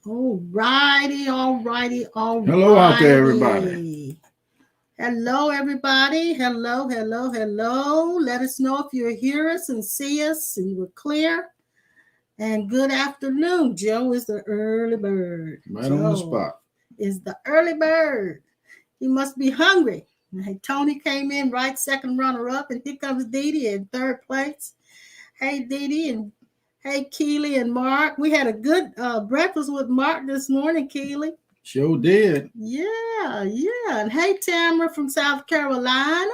All righty, all righty, all righty. Hello out there, everybody. Hello, everybody. Hello, hello, hello. Let us know if you hear us and see us and we're clear. And good afternoon. Joe is the early bird. Right Joe on the spot. is the early bird. He must be hungry. Hey, Tony came in right second runner up, and here comes Dee Dee in third place. Hey, Dee Dee, and hey, Keely and Mark. We had a good breakfast with Mark this morning, Keely. Sure did. Yeah. And hey, Tamara from South Carolina,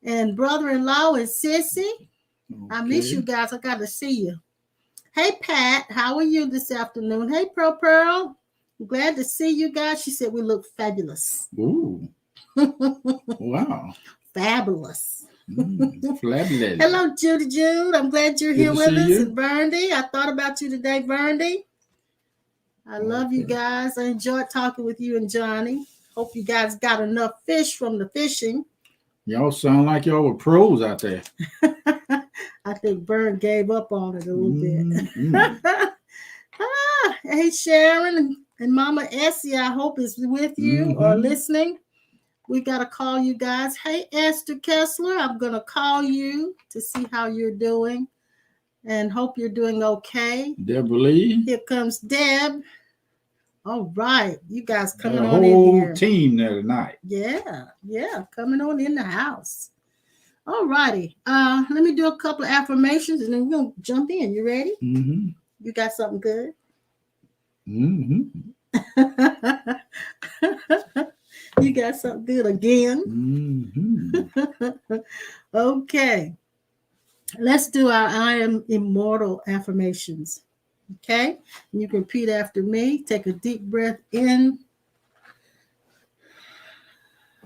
and brother-in-law and Sissy. Okay. I miss you guys. I got to see you. Hey, Pat, how are you this afternoon? Hey, Pearl. I'm glad to see you guys. She said we look fabulous. Ooh. Wow. Fabulous. Fabulous. Hello, Jude. I'm glad you're here with us. And Burndy, I thought about you today, Burndy. I love you guys. I enjoyed talking with you and Johnny. Hope you guys got enough fish from the fishing. Y'all sound like y'all were pros out there. I think Bern gave up on it a little bit. Hey, Sharon and Mama Essie, I hope is with you or listening. We got to call you guys. Hey, Esther Kessler, I'm going to call you to see how you're doing and hope you're doing okay. Deborah Lee. Here comes Deb. All right. You guys coming on in here. The here. whole team there tonight. Yeah. Coming on in the house. All righty. Let me do a couple of affirmations and then we're going to jump in. You ready? Mm-hmm. You got something good? Mm-hmm. You got something good again? Mm-hmm. Okay. Let's do our I am immortal affirmations. Okay? And you can repeat after me. Take a deep breath in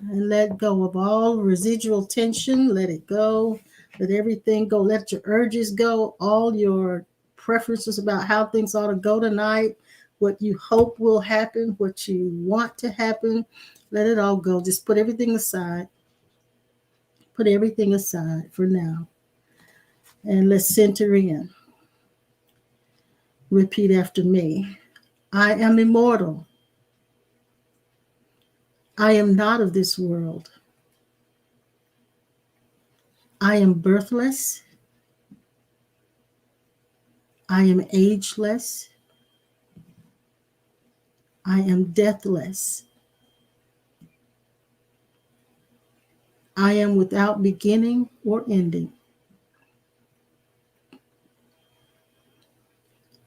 and let go of all residual tension. Let it go. Let everything go. Let your urges go. All your preferences about how things ought to go tonight. What you hope will happen. What you want to happen. Let it all go. Just put everything aside. Put everything aside for now. And let's center in. Repeat after me. I am immortal. I am not of this world. I am birthless. I am ageless. I am deathless. I am without beginning or ending.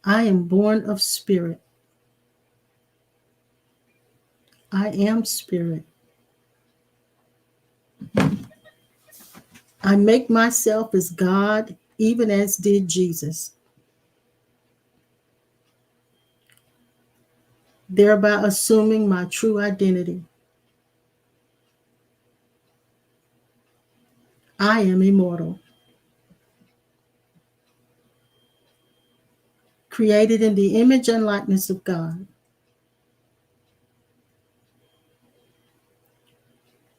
I am born of spirit. I am spirit. I make myself as God, even as did Jesus, thereby assuming my true identity. I am immortal. Created in the image and likeness of God,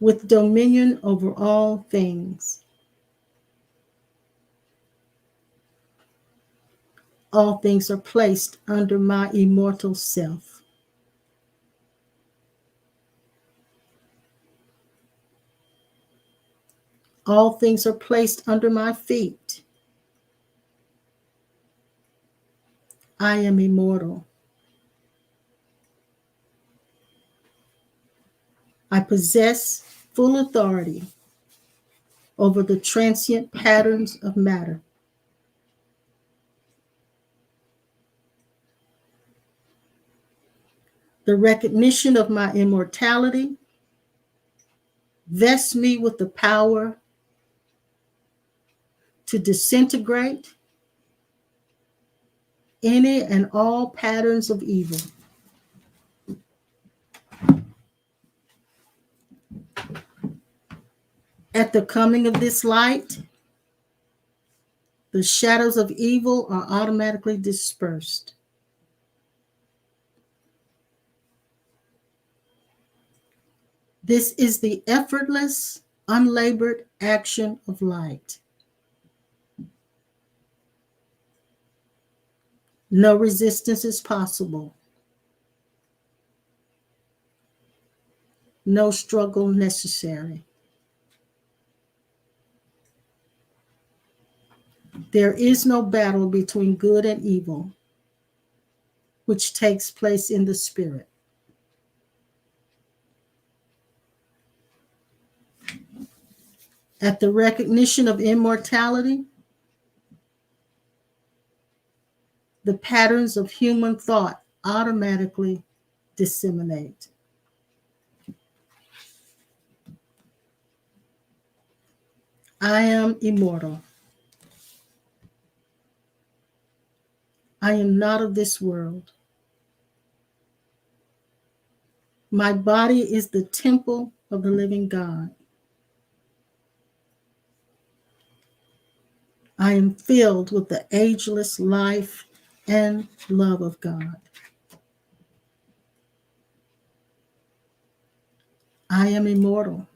with dominion over all things. All things are placed under my immortal self. All things are placed under my feet. I am immortal. I possess full authority over the transient patterns of matter. The recognition of my immortality vests me with the power to disintegrate any and all patterns of evil. At the coming of this light, the shadows of evil are automatically dispersed. This is the effortless, unlabored action of light. No resistance is possible. no struggle necessary. There is no battle between good and evil, which takes place in the spirit. At the recognition of immortality, the patterns of human thought automatically disseminate. I am immortal. I am not of this world. My body is the temple of the living God. I am filled with the ageless life and love of God. I am immortal.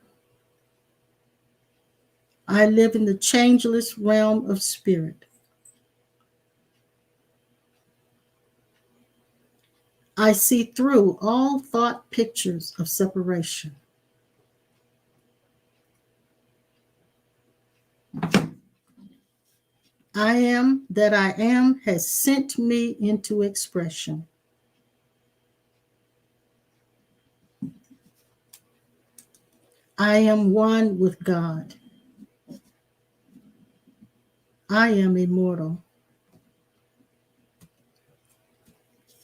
I live in the changeless realm of spirit. I see through all thought pictures of separation. I am that I am has sent me into expression. I am one with God. I am immortal.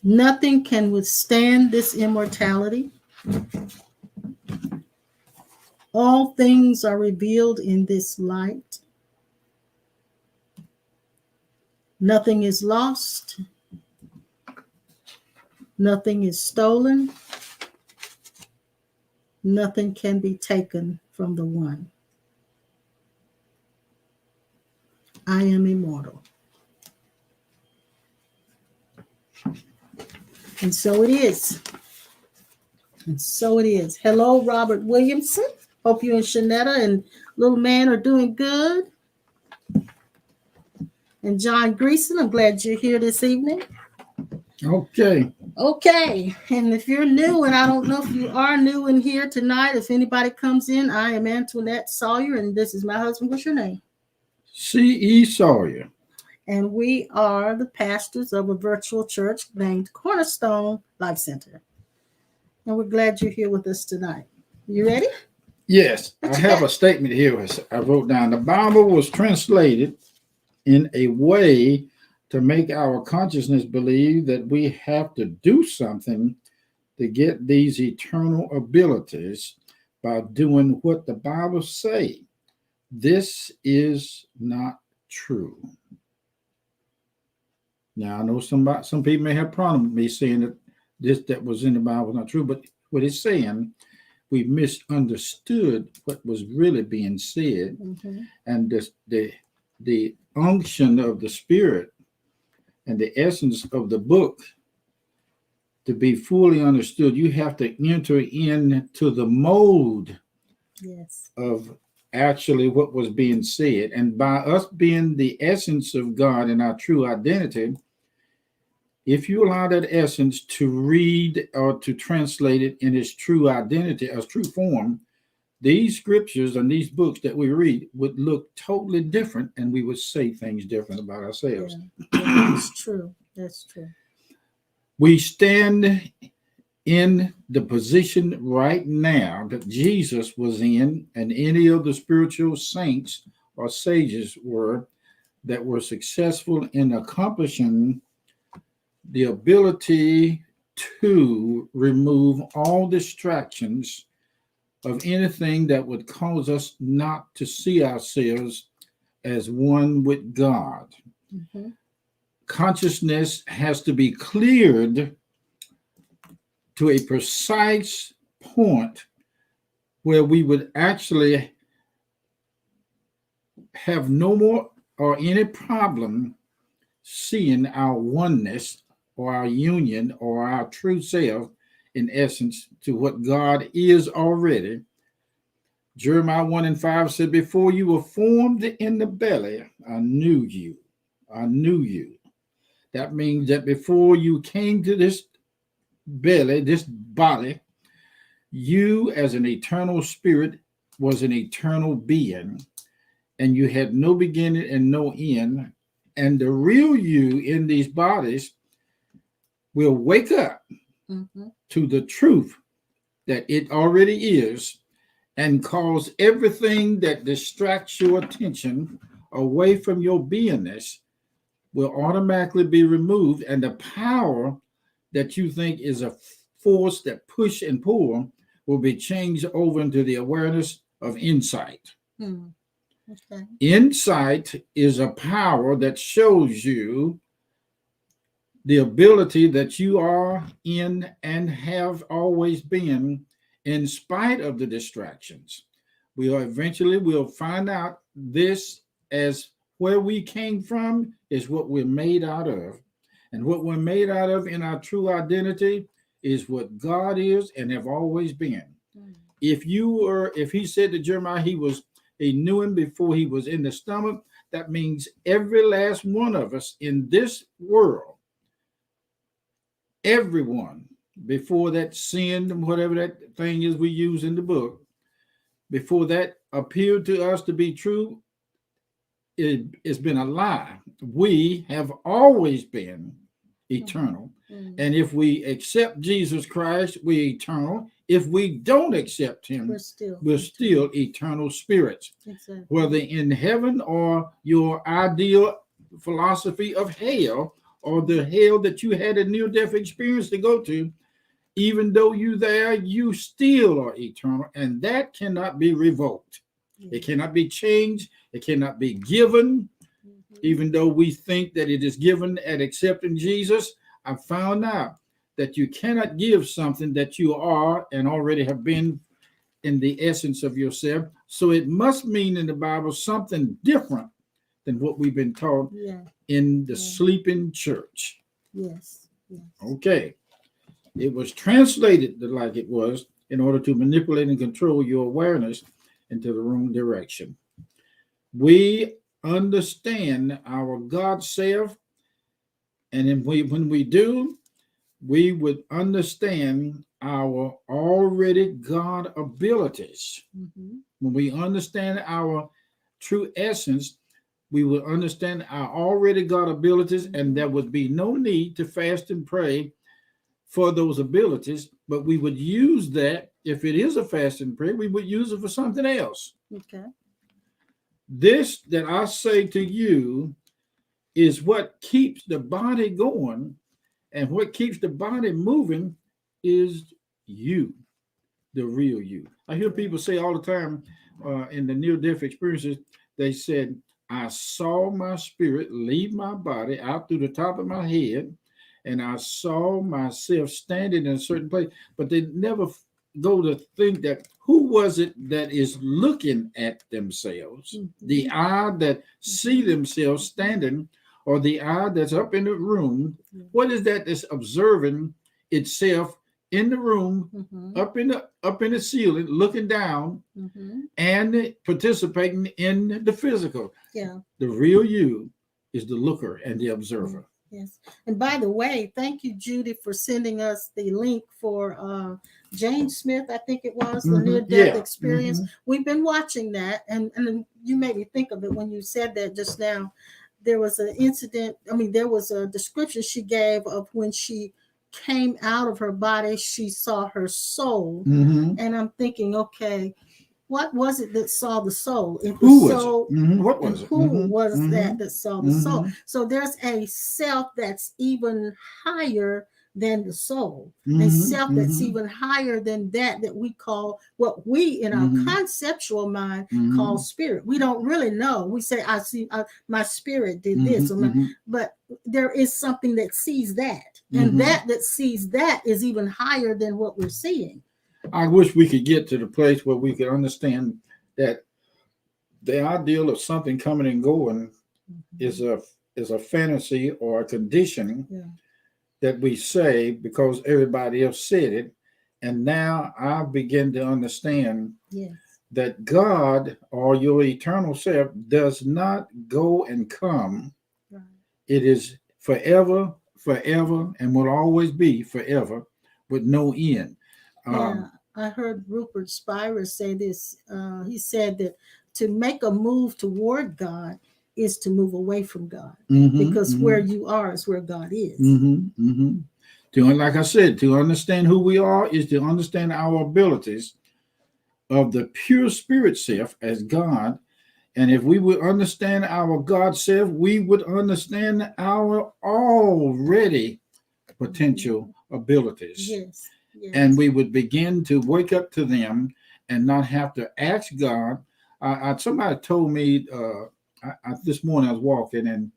Nothing can withstand this immortality. All things are revealed in this light. Nothing is lost. Nothing is stolen. Nothing can be taken from the one. I am immortal. And so it is. And so it is. Hello, Robert Williamson. Hope you and Shanetta and little man are doing good. And John Greason, I'm glad you're here this evening. Okay. Okay. And if you're new, and I don't know if you are new in here tonight, if anybody comes in, I am Antoinette Sawyer, and this is my husband. What's your name? C.E. Sawyer. And we are the pastors of a virtual church named Cornerstone Life Center. And we're glad you're here with us tonight. You ready? Yes, I have a statement here. I wrote down the Bible was translated in a way to make our consciousness believe that we have to do something to get these eternal abilities by doing what the Bible say. This is not true. Now I know some people may have problem with me saying that that was in the Bible is not true, but what it's saying, we misunderstood what was really being said, and the unction of the Spirit and the essence of the book to be fully understood. You have to enter into the mode of actually what was being said, and by us being the essence of God and our true identity, if you allow that essence to read or to translate it in its true identity, as true form, these scriptures and these books that we read would look totally different, and we would say things different about ourselves. Yeah, that's true. That's true. We stand in the position right now that Jesus was in, and any of the spiritual saints or sages were, that were successful in accomplishing the ability to remove all distractions of anything that would cause us not to see ourselves as one with God. Consciousness has to be cleared to a precise point where we would actually have no more or any problem seeing our oneness or our union or our true self, in essence, to what God is already. Jeremiah 1:5 said, before you were formed in the belly, I knew you. I knew you. That means that before you came to this belly, this body, You, as an eternal spirit, was an eternal being, and you had no beginning and no end. And the real you in these bodies will wake up to the truth that it already is and cause everything that distracts your attention away from your beingness will automatically be removed, and the power that you think is a force that push and pull will be changed over into the awareness of insight. Okay. Insight is a power that shows you the ability that you are in and have always been, in spite of the distractions. We'll find out this as where we came from is what we're made out of. And what we're made out of in our true identity is what God is and have always been. If he said to Jeremiah, he knew him before he was in the stomach, that means every last one of us in this world, everyone, before that sin, whatever that thing is we use in the book, before that appeared to us to be true, it's been a lie. We have always been eternal. And if we accept Jesus Christ, we're eternal. If we don't accept him, we're still eternal spirits. Exactly. Whether in heaven or your ideal philosophy of hell, or the hell that you had a near-death experience to go to, even though you're there, you still are eternal, and that cannot be revoked. It cannot be changed. It cannot be given. Even though we think that it is given at accepting Jesus, I found out that you cannot give something that you are and already have been in the essence of yourself. So it must mean in the Bible something different than what we've been taught in the sleeping church. Yes. Okay. It was translated like it was in order to manipulate and control your awareness into the wrong direction. We understand our God self, and when we do, we would understand our already God abilities. When we understand our true essence, we will understand our already God abilities, and there would be no need to fast and pray for those abilities, but we would use that. If it is a fast and pray, we would use it for something else. Okay. This that I say to you is what keeps the body going, and what keeps the body moving is you, the real you. I hear people say all the time in the near-death experiences, they said, I saw my spirit leave my body out through the top of my head, and I saw myself standing in a certain place, but they never go to think that who was it that is looking at themselves? The eye that see themselves standing, or the eye that's up in the room? What is that that's observing itself in the room, up in the ceiling, looking down, and participating in the physical? Yeah. The real you is the looker and the observer. Yes. And by the way, thank you, Judy, for sending us the link for Jane Smith, I think it was, the near-death experience. We've been watching that, and you made me think of it when you said that just now. There was an incident, there was a description she gave of when she came out of her body, she saw her soul. And I'm thinking, okay, what was it that saw the soul? It was soul. What was it? Who was that saw the soul? So there's a self that's even higher than the soul, a self that's even higher than that we call, what we in our conceptual mind call spirit. We don't really know. We say, I see my spirit did this, but there is something that sees that, and that sees that is even higher than what we're seeing. I wish we could get to the place where we could understand that the ideal of something coming and going is a fantasy or a condition that we say because everybody else said it. And now I begin to understand that God, or your eternal self, does not go and come. Right. It is forever, and will always be forever with no end. I heard Rupert Spira say this. He said that to make a move toward God is to move away from God, because where you are is where God is. Like I said, to understand who we are is to understand our abilities of the pure spirit self as God. And if we would understand our God self, we would understand our already potential abilities. Yes. And we would begin to wake up to them and not have to ask God. Somebody told me this morning I was walking, and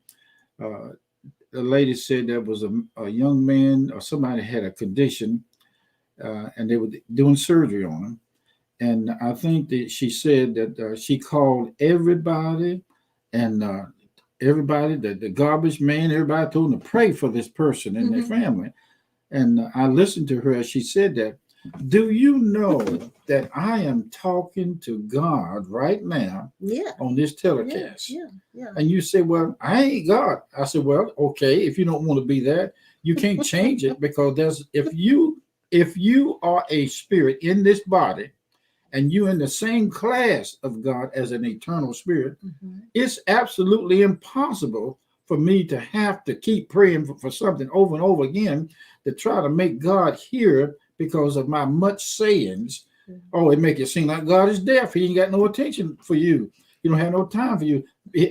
the lady said there was a young man or somebody had a condition, and they were doing surgery on him. And I think that she said that she called everybody, and everybody, the garbage man, everybody told them to pray for this person and their family. And I listened to her as she said that. Do you know that I am talking to God right now on this telecast? And you say, well, I ain't God. I said, well, okay, if you don't want to be that, you can't change it, because if you are a spirit in this body, and you're in the same class of God as an eternal spirit, it's absolutely impossible for me to have to keep praying for something over and over again to try to make God hear because of my much sayings. Oh, it make it seem like God is deaf. He ain't got no attention for you. He don't have no time for you.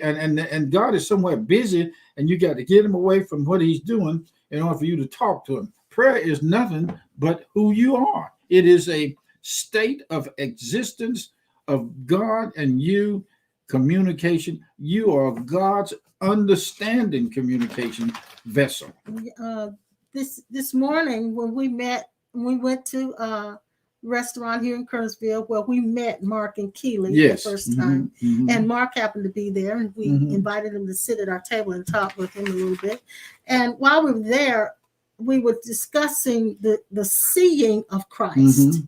And God is somewhere busy, and you got to get him away from what he's doing in order for you to talk to him. Prayer is nothing but who you are. It is a state of existence of God and you, communication. You are God's understanding communication vessel. This morning when we went to a restaurant here in Kernersville where we met Mark and Keely the first time. And Mark happened to be there, and we invited him to sit at our table and talk with him a little bit. And while we were there, we were discussing the seeing of Christ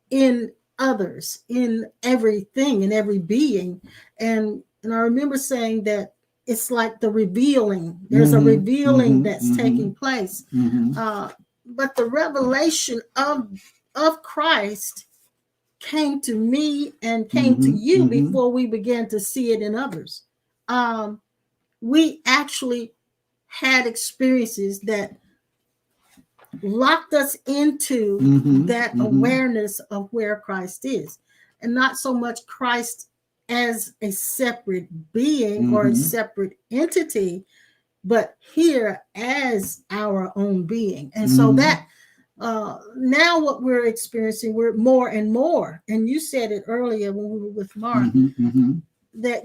in others, in everything, in every being. And I remember saying that it's like the revealing. There's a revealing that's taking place. But the revelation of Christ came to me and came to you before we began to see it in others. We actually had experiences that locked us into that awareness of where Christ is, and not so much Christ as a separate being or a separate entity, but here as our own being. And so that now what we're experiencing, we're more and more, and you said it earlier when we were with Mark, that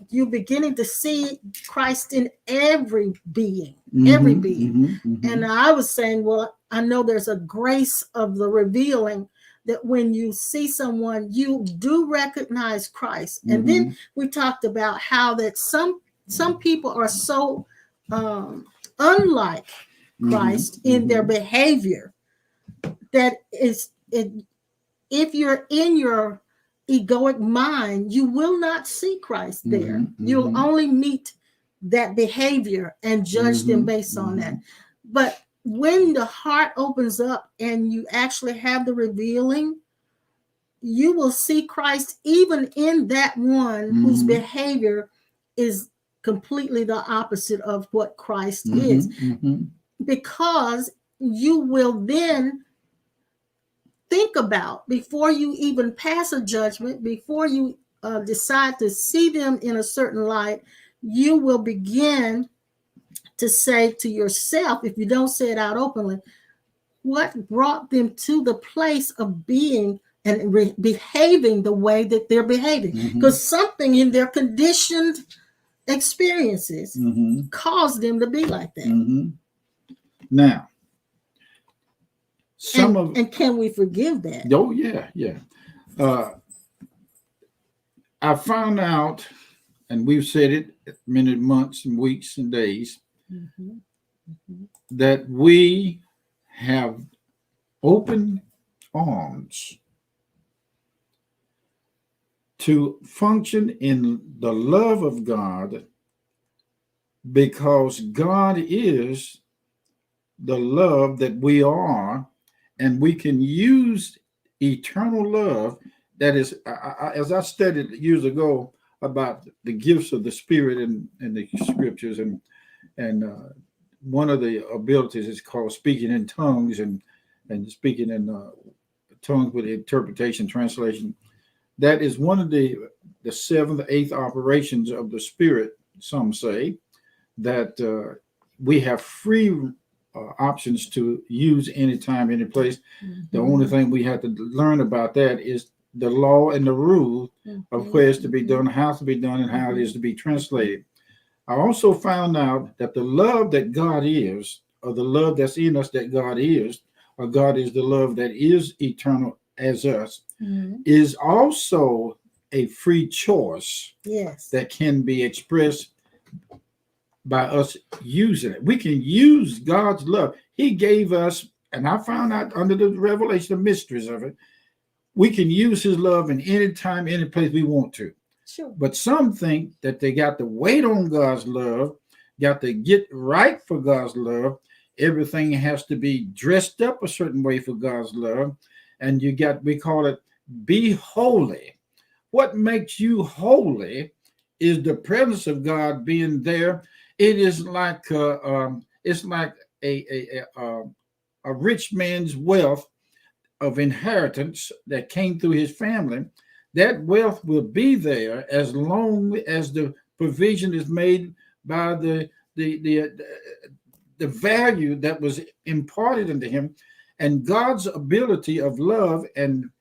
you're beginning to see Christ in every being, every being. And I was saying, well, I know there's a grace of the revealing that when you see someone, you do recognize Christ. And then we talked about how that some people are so unlike Christ in their behavior that if you're in your egoic mind, you will not see Christ there. You'll only meet that behavior and judge them based on that. But when the heart opens up and you actually have the revealing, you will see Christ even in that one whose behavior is completely the opposite of what Christ is. Because you will then think about, before you even pass a judgment, before you decide to see them in a certain light, you will begin to say to yourself, if you don't say it out openly, what brought them to the place of being and behaving the way that they're behaving? Because something in their conditioned experiences caused them to be like that. Now, and can we forgive that? Oh, yeah. I found out, and we've said it many months and weeks and days, that we have open arms to function in the love of God, because God is the love that we are, and we can use eternal love. That is, as I studied years ago about the gifts of the Spirit in the scriptures, and one of the abilities is called speaking in tongues, and speaking in tongues with interpretation, translation. That is one of the seventh, eighth operations of the Spirit. Some say that we have free options to use anytime, any place. Mm-hmm. The only thing we have to learn about that is the law and the rule of where it's to be done, how it's to be done, and how it is to be translated. I also found out that the love that God is, or the love that's in us that God is, or God is the love that is eternal as us, is also a free choice. Yes. That can be expressed by us using it. We can use God's love. He gave us, and I found out under the revelation, the mysteries of it, we can use his love in any time, any place we want to. Sure. But some think that they got to wait on God's love, got to get right for God's love. Everything has to be dressed up a certain way for God's love. And we call it be holy. What makes you holy is the presence of God being there. It is like it's like a rich man's wealth of inheritance that came through his family. That wealth will be there as long as the provision is made by the value that was imparted into him, and God's ability of love and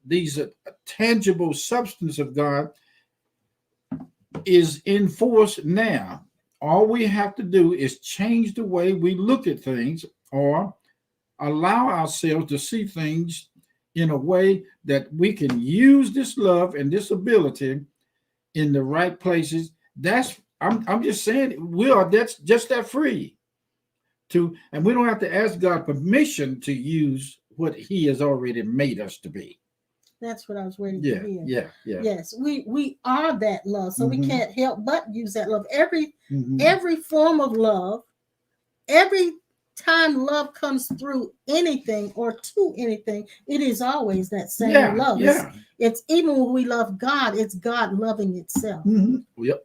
these tangible substance of God is in force now. All we have to do is change the way we look at things, or allow ourselves to see things in a way that we can use this love and this ability in the right places. I'm just saying that's just that free to, and we don't have to ask God permission to use what he has already made us to be. That's what I was waiting to hear. Yeah. Yes, we are that love, so we can't help but use that love. Every form of love, every time love comes through anything or to anything, it is always that same love. Yeah. It's even when we love God, it's God loving itself. Yep.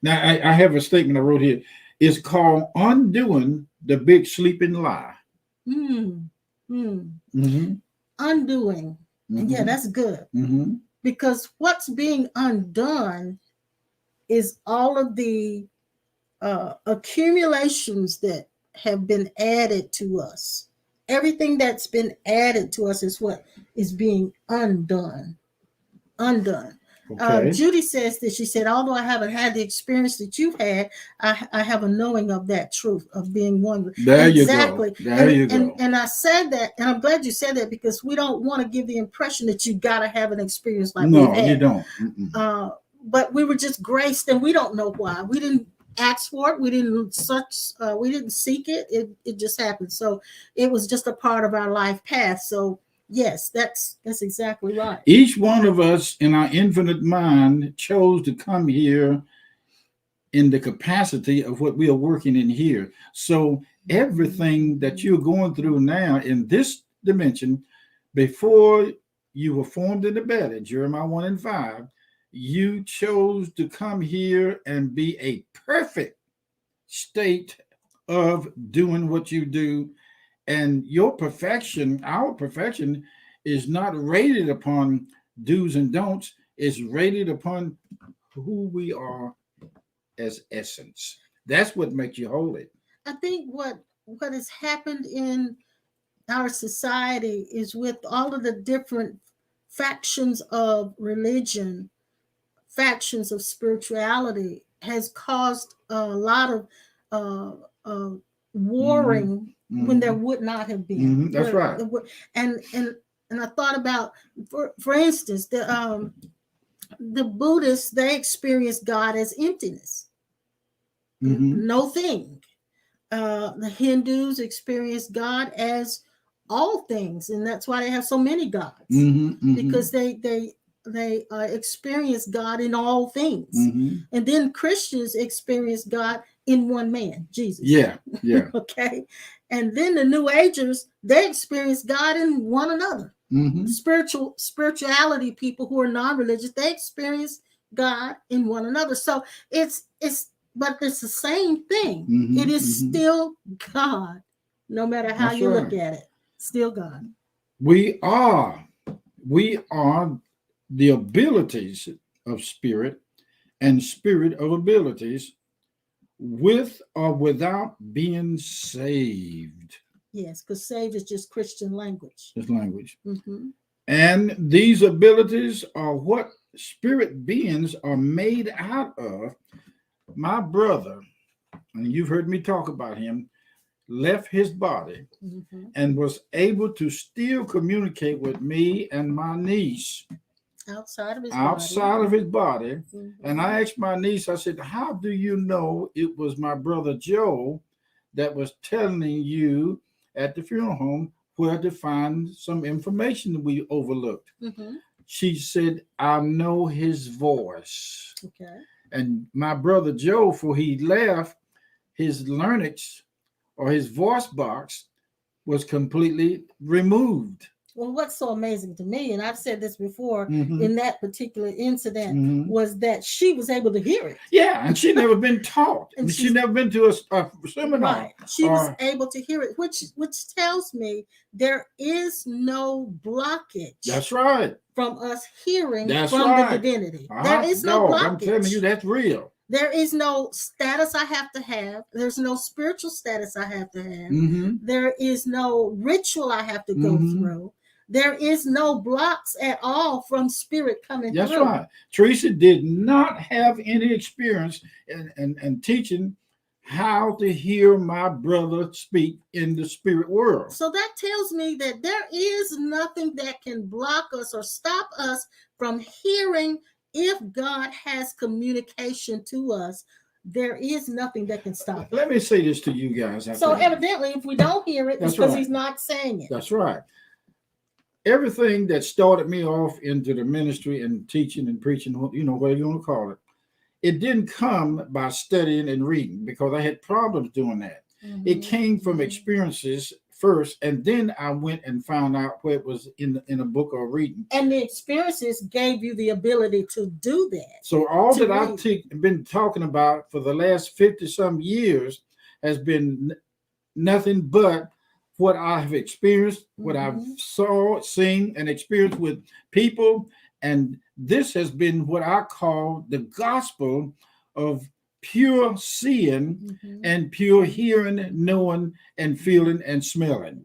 Now I have a statement I wrote here. It's called undoing the big sleeping lie. Undoing. Yeah, that's good. Because what's being undone is all of the accumulations that have been added to us. Everything that's been added to us is what is being undone. Okay. Judy says that she said, although I haven't had the experience that you've had, I have a knowing of that truth of being one. There exactly. You go. There you go. And I said that, and I'm glad you said that, because we don't want to give the impression that you got to have an experience like we've had. No, you don't. But we were just graced, and we don't know why. We didn't ask for it. We didn't seek it. It just happened. So it was just a part of our life path. So yes, that's exactly right. Each one of us in our infinite mind chose to come here in the capacity of what we are working in here. So everything that you're going through now in this dimension, before you were formed in the belly, Jeremiah 1:5, you chose to come here and be a perfect state of doing what you do. And your perfection, our perfection, is not rated upon do's and don'ts. It's rated upon who we are as essence. That's what makes you holy. I think what has happened in our society is, with all of the different factions of religion, factions of spirituality, has caused a lot of warring when there would not have been. That's right. And I thought about, for instance, the Buddhists, they experience God as emptiness, no thing. The Hindus experience God as all things, and that's why they have so many gods, because they experience God in all things. And then Christians experience God in one man, Jesus. Yeah. Okay. And then the New Agers, they experience God in one another. Mm-hmm. Spirituality people who are non-religious, they experience God in one another. So but it's the same thing. Mm-hmm. It is still God, no matter how you look at it. Still God. We are the abilities of spirit and spirit of abilities, with or without being saved. Yes, because saved is just Christian language. This language. Mm-hmm. And these abilities are what spirit beings are made out of. My brother, and you've heard me talk about him, left his body and was able to still communicate with me and my niece outside of his body. And I asked my niece, I said, how do you know it was my brother Joe that was telling you at the funeral home where to find some information we overlooked? She said, I know his voice. Okay. And my brother Joe, before he left, his larynx or his voice box was completely removed. Well, what's so amazing to me, and I've said this before, in that particular incident, was that she was able to hear it. Yeah, and she'd never been taught. And she'd never been to a seminar. Right. She was able to hear it, which tells me there is no blockage. That's right. From us hearing the divinity. Uh-huh. There is no blockage. I'm telling you, that's real. There is no status I have to have. There's no spiritual status I have to have. There is no ritual I have to go through. There is no blocks at all from spirit coming through. That's right. Teresa did not have any experience in teaching how to hear my brother speak in the spirit world. So that tells me that there is nothing that can block us or stop us from hearing. If God has communication to us, there is nothing that can stop it. Let me say this to you guys. So evidently, if we don't hear it, it's because he's not saying it. That's right. Everything that started me off into the ministry and teaching and preaching, whatever you want to call it, it didn't come by studying and reading, because I had problems doing that. It came from experiences first, and then I went and found out where it was in a book or reading. And the experiences gave you the ability to do that. So all that I've been talking about for the last 50-some years has been nothing but what I have experienced, what I've seen, and experienced with people. And this has been what I call the gospel of pure seeing and pure hearing, knowing, and feeling and smelling.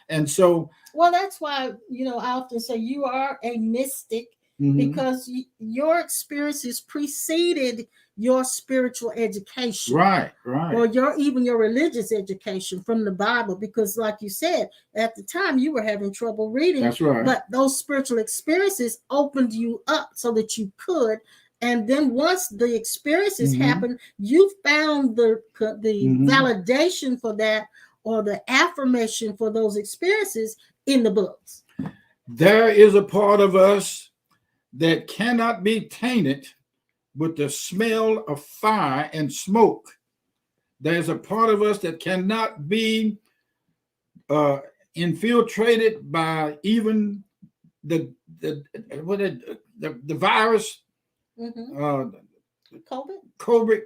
And so, well, that's why, I often say you are a mystic, because your experiences preceded your spiritual education. Right. Or even your religious education from the Bible, because like you said, at the time you were having trouble reading. That's right. But those spiritual experiences opened you up so that you could. And then once the experiences happened, you found the validation for that, or the affirmation for those experiences in the books. There is a part of us that cannot be tainted with the smell of fire and smoke. There's a part of us that cannot be infiltrated by even the virus. COVID.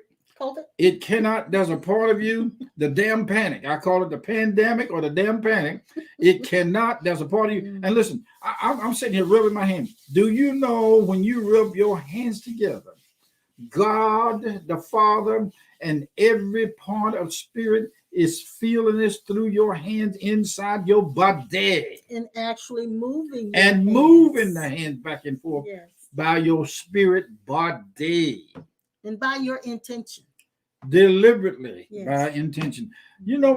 It cannot. There's a part of you, the damn panic. I call it the pandemic or the damn panic. It cannot. There's a part of you. And listen, I'm sitting here rubbing my hands. Do you know when you rub your hands together, God, the Father, and every part of spirit is feeling this through your hands inside your body, and actually moving the hands back and forth by your spirit body, and by your intention, deliberately by intention.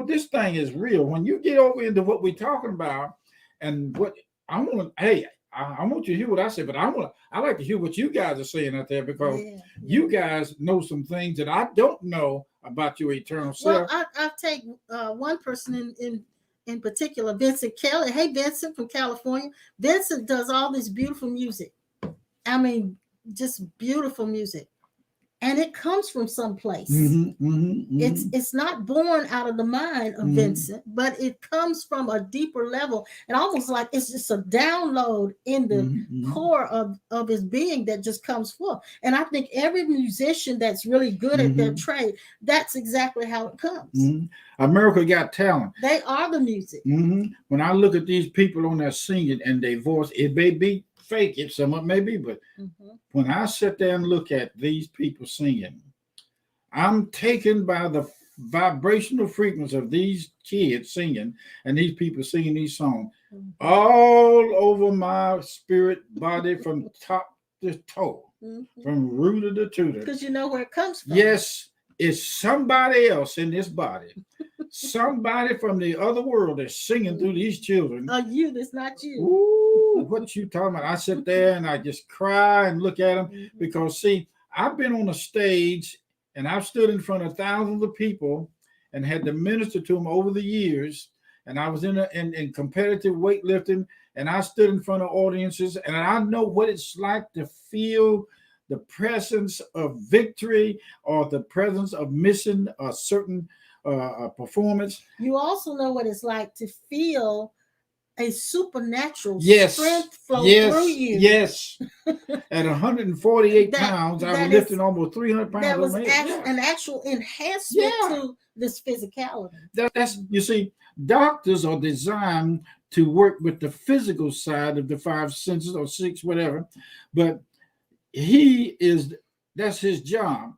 This thing is real. When you get over into what we're talking about, and what I want, I want you to hear what I say, but I like to hear what you guys are saying out there, because you guys know some things that I don't know about your eternal self. Well, I'll take one person in particular, Vincent Kelly. Hey, Vincent from California. Vincent does all this beautiful music. I mean, just beautiful music. and it comes from someplace. It's not born out of the mind of Vincent, but it comes from a deeper level, and almost like it's just a download in the core of his being that just comes forth. And I think every musician that's really good at their trade, that's exactly how it comes. America Got Talent. They are the music. When I look at these people on there singing and their voice, it may be fake, it somewhat may be, but when I sit there and look at these people singing, I'm taken by the vibrational frequency of these kids singing and these people singing these songs all over my spirit body from top to toe, from rooter to tutor. Because you know where it comes from. Yes, it's somebody else in this body. Somebody from the other world is singing through these children. You, that's not you. Ooh, what you talking about? I sit there and I just cry and look at them because, see, I've been on a stage and I've stood in front of thousands of people and had to minister to them over the years. And I was in competitive weightlifting, and I stood in front of audiences, and I know what it's like to feel the presence of victory or the presence of missing a certain performance. You also know what it's like to feel a supernatural strength flow through you. Yes. At 148 pounds, I was lifting almost 300 pounds. That was an actual enhancement to this physicality. That's, you see, doctors are designed to work with the physical side of the five senses or six, whatever. But that's his job.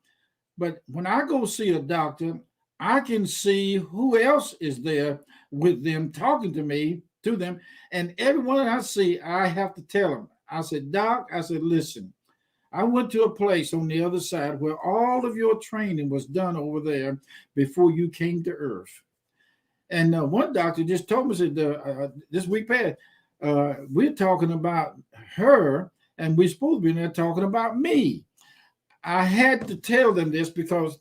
But when I go see a doctor, I can see who else is there with them, talking to them. And everyone I see, I have to tell them. I said, Doc, listen, I went to a place on the other side where all of your training was done over there before you came to Earth. And one doctor just told me, said, this week past, we're talking about her, and we're supposed to be there talking about me. I had to tell them this because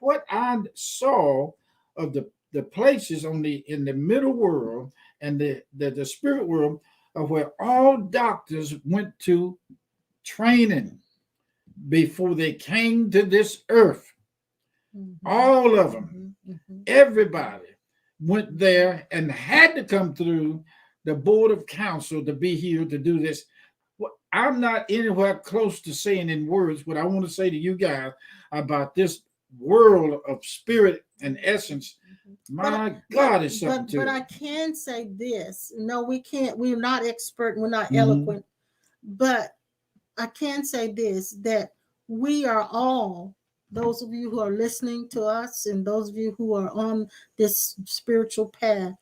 what I saw of the places in the middle world and the spirit world of where all doctors went to training before they came to this earth. All of them, everybody went there and had to come through the board of counsel to be here to do this. I'm not anywhere close to saying in words what I want to say to you guys about this world of spirit and essence. My God, is something to it. But I can say this. No, we can't. We're not expert. We're not eloquent. But I can say this, that we are all, those of you who are listening to us and those of you who are on this spiritual path,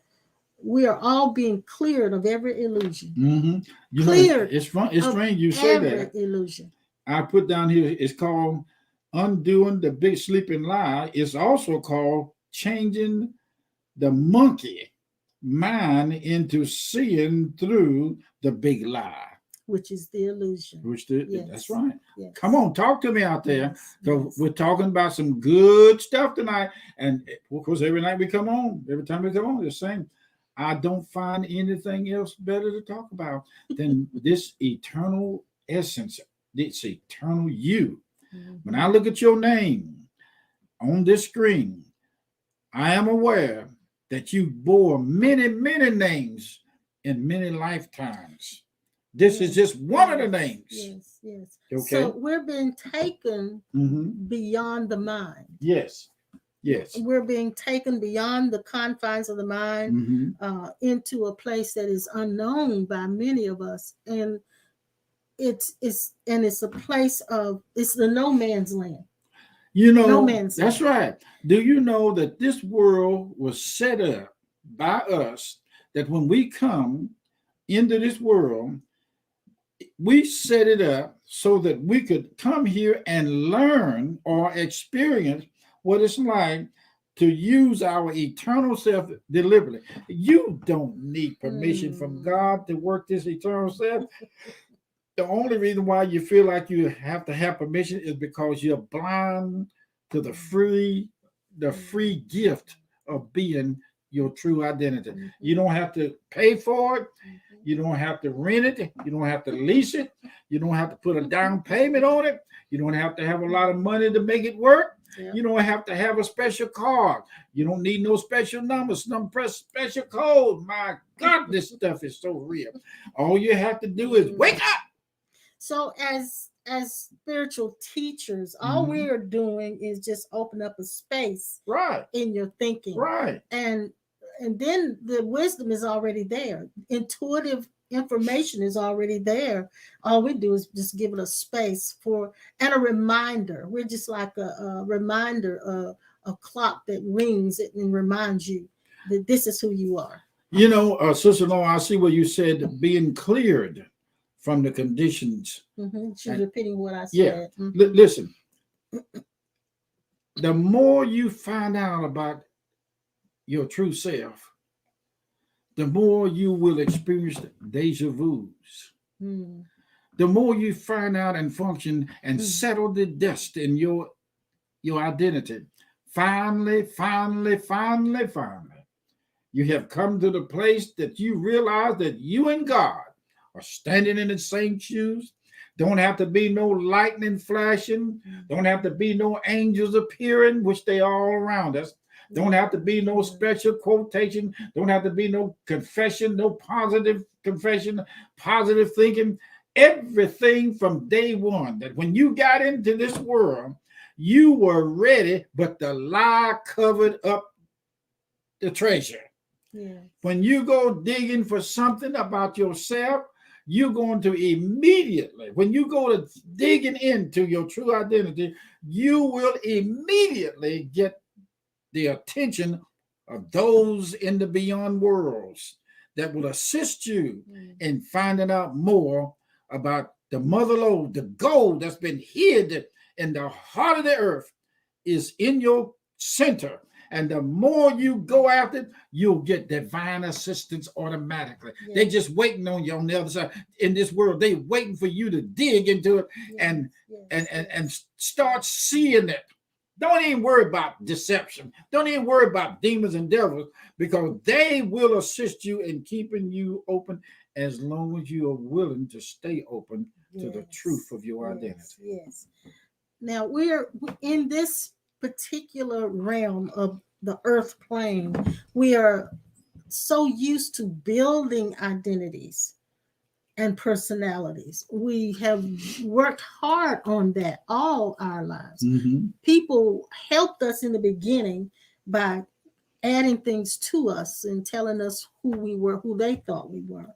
we are all being cleared of every illusion. Cleared. It's strange you say that. Every illusion. I put down here, it's called undoing the big sleeping lie. It's also called changing the monkey mind into seeing through the big lie. Which is the illusion. That's right. Yes. Come on, talk to me out there. Because we're talking about some good stuff tonight. And of course, every time we come on, the same. I don't find anything else better to talk about than this eternal essence, this eternal you. When I look at your name on this screen, I am aware that you bore many, many names in many lifetimes. This is just one of the names. Yes. Okay. So we're being taken beyond the mind. Yes. We're being taken beyond the confines of the mind into a place that is unknown by many of us, and it's a place of, it's the no man's land. No man's that's land. right. Do you know that this world was set up by us, that when we come into this world, we set it up so that we could come here and learn or experience what it's like to use our eternal self deliberately. You don't need permission from God to work this eternal self. The only reason why you feel like you have to have permission is because you're blind to the free gift of being your true identity. You don't have to pay for it. You don't have to rent it. You don't have to lease it. You don't have to put a down payment on it. You don't have to have a lot of money to make it work. Yep. You don't have to have a special card. You don't need no special numbers, no press special code. My God, this stuff is so real. All you have to do is wake up. So as spiritual teachers, all we are doing is just open up a space in your thinking. And then the wisdom is already there. Intuitive information is already there. All we do is just give it a space for and a reminder. We're just like a reminder, a clock that rings it and reminds you that this is who you are. You know, sister-in-law, I see what you said, being cleared from the conditions. She's repeating what I said. Yeah. Listen, the more you find out about your true self, the more you will experience deja vus. The more you find out and function and settle the dust in your identity. Finally, you have come to the place that you realize that you and God are standing in the same shoes. Don't have to be no lightning flashing. Don't have to be no angels appearing, which they are all around us. Don't have to be no special quotation. Don't have to be no confession, no positive confession, positive thinking. Everything from day one, that when you got into this world, you were ready, but the lie covered up the treasure. Yeah. When you go digging for something about yourself, you're going to immediately, when you go to digging into your true identity, you will immediately get the attention of those in the beyond worlds that will assist you in finding out more about the mother lode. The gold that's been hid in the heart of the earth is in your center. And the more you go after it, you'll get divine assistance automatically. Yes. They're just waiting on you on the other side. In this world, they're waiting for you to dig into it and start seeing it. Don't even worry about deception. Don't even worry about demons and devils, because they will assist you in keeping you open as long as you are willing to stay open to the truth of your identity. Yes. Now, we're in this particular realm of the earth plane. We are so used to building identities and personalities. We have worked hard on that all our lives. People helped us in the beginning by adding things to us and telling us who we were, who they thought we were.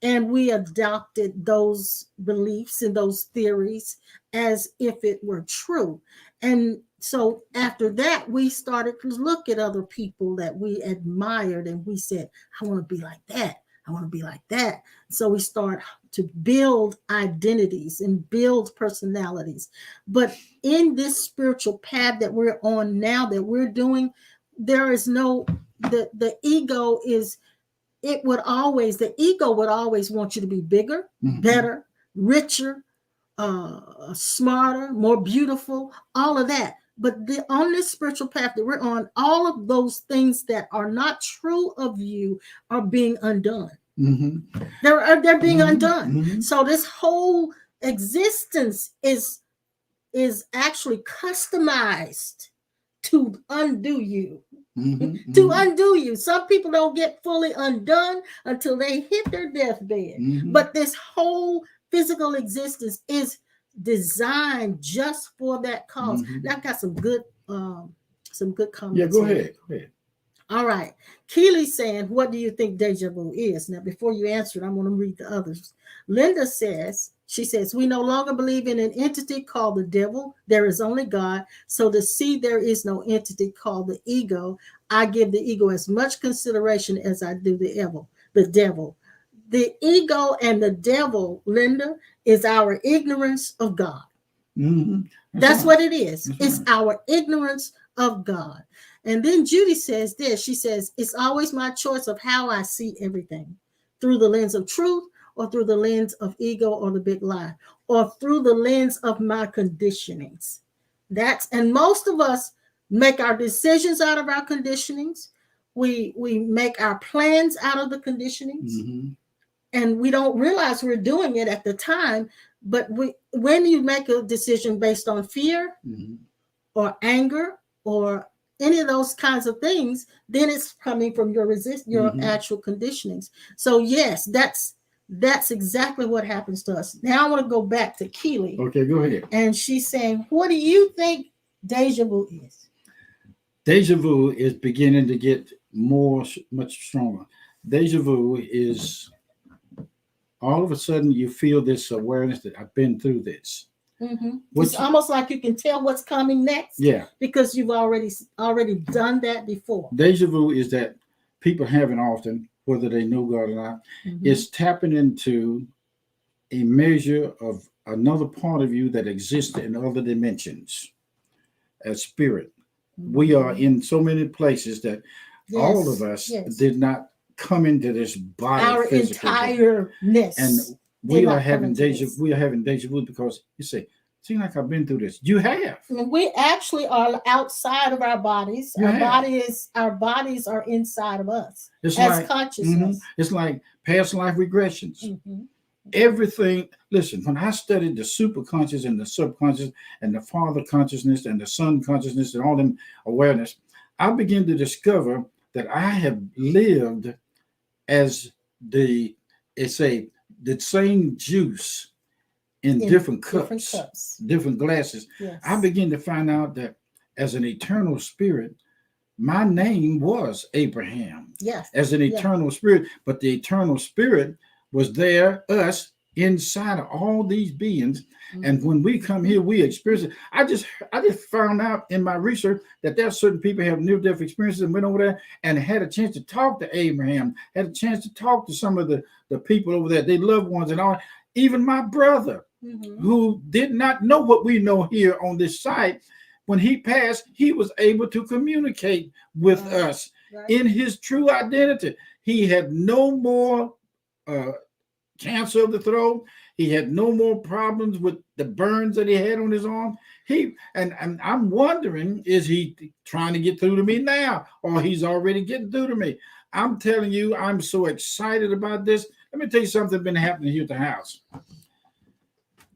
And we adopted those beliefs and those theories as if it were true. And so after that, we started to look at other people that we admired, and we said, I want to be like that. I want to be like that. So we start to build identities and build personalities. But in this spiritual path that we're on now, that we're doing, there is no, the ego is, the ego would always want you to be bigger, better, richer, smarter, more beautiful, all of that. But on this spiritual path that we're on, all of those things that are not true of you are being undone. They're being undone. So this whole existence is actually customized to undo you. To undo you. Some people don't get fully undone until they hit their deathbed. But this whole physical existence is designed just for that cause. Now I've got some good comments. Yeah, go ahead. All right. Keely's saying, what do you think deja vu is? Now, before you answer it, I'm going to read the others. Linda says, we no longer believe in an entity called the devil. There is only God. So to see there is no entity called the ego, I give the ego as much consideration as I do the devil. The ego and the devil, Linda, is our ignorance of God. That's what it is. It's our ignorance of God. And then Judy says this. She says, it's always my choice of how I see everything, through the lens of truth, or through the lens of ego or the big lie, or through the lens of my conditionings. And most of us make our decisions out of our conditionings. We make our plans out of the conditionings. and we don't realize we're doing it at the time. But when you make a decision based on fear or anger or any of those kinds of things, then it's coming from your actual conditionings. So yes, that's exactly what happens to us. Now I want to go back to Keely. Okay, go ahead. And she's saying, what do you think deja vu is? Deja vu is beginning to get much stronger. Deja vu is all of a sudden you feel this awareness that I've been through this. It's almost like you can tell what's coming next. Yeah, because you've already done that before. Deja vu is that people having often, whether they know God or not, is tapping into a measure of another part of you that exists in other dimensions as spirit. We are in so many places that all of us did not come into this body. Our entireness. And we are having deja vu because you say, seems like I've been through this. You have. And we actually are outside of our bodies. Our bodies are inside of us. It's as consciousness. It's like past life regressions. Everything. Listen, when I studied the superconscious and the subconscious and the father consciousness and the son consciousness and all them awareness, I began to discover that I have lived as the same juice in different cups, different glasses. Yes. I begin to find out that as an eternal spirit, my name was Abraham. Yes. As an eternal spirit, but the eternal spirit was there, us, inside of all these beings. And when we come here, we experience it. I just found out in my research that there are certain people who have near-death experiences and went over there and had a chance to talk to Abraham, had a chance to talk to some of the people over there, their loved ones and all. Even my brother, who did not know what we know here on this site, when he passed, he was able to communicate with us in his true identity. He had no more cancer of the throat. He had no more problems with the burns that he had on his arm. And I'm wondering, is he trying to get through to me now, or he's already getting through to me? I'm telling you, I'm so excited about this. Let me tell you something that's been happening here at the house.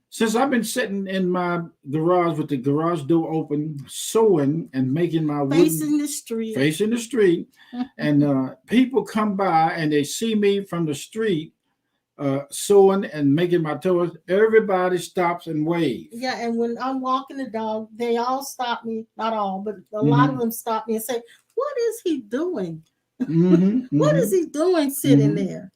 Since I've been sitting in my garage with the garage door open, sewing and making my facing the street, and people come by and they see me from the street sewing and making my toys. Everybody stops and waves. Yeah, and when I'm walking the dog, they all stop me. Not all, but a lot of them stop me and say, "What is he doing? What is he doing sitting there?"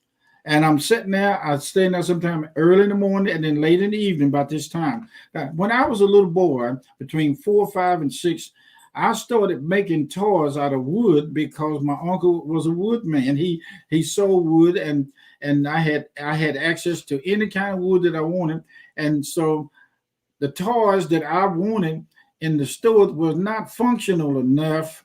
And I'm sitting there, I stay there sometime early in the morning and then late in the evening about this time. When I was a little boy, between 4, 5, and 6, I started making toys out of wood because my uncle was a woodman. He sold wood and I had access to any kind of wood that I wanted. And so the toys that I wanted in the store was not functional enough.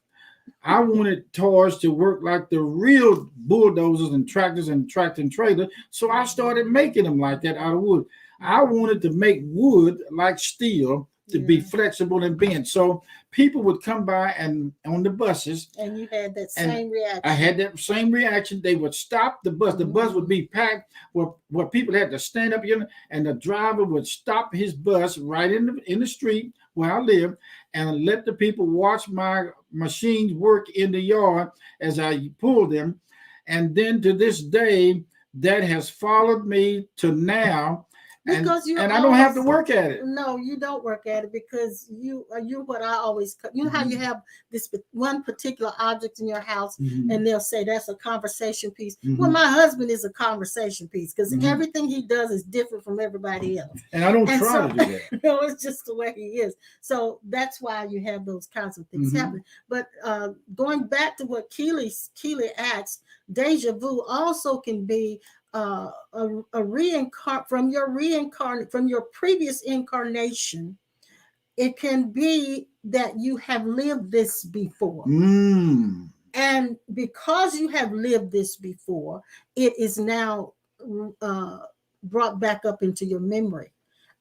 I wanted toys to work like the real bulldozers and tractors and tractor and trailer. So I started making them like that out of wood. I wanted to make wood like steel to be flexible and bend. So people would come by and on the buses. And you had that same reaction. I had that same reaction. They would stop the bus. The bus would be packed where people had to stand up here, and the driver would stop his bus right in the street where I live and let the people watch my machines work in the yard as I pull them. And then to this day, that has followed me to now. Because I don't have to work at it. No, you don't work at it because you what I always, you know how you have this one particular object in your house and they'll say that's a conversation piece. Well, my husband is a conversation piece because everything he does is different from everybody else. And I don't try to do that. No, it's just the way he is. So that's why you have those kinds of things happening. But going back to what Keely asked, deja vu also can be from your previous incarnation. It can be that you have lived this before, and because you have lived this before, it is now brought back up into your memory.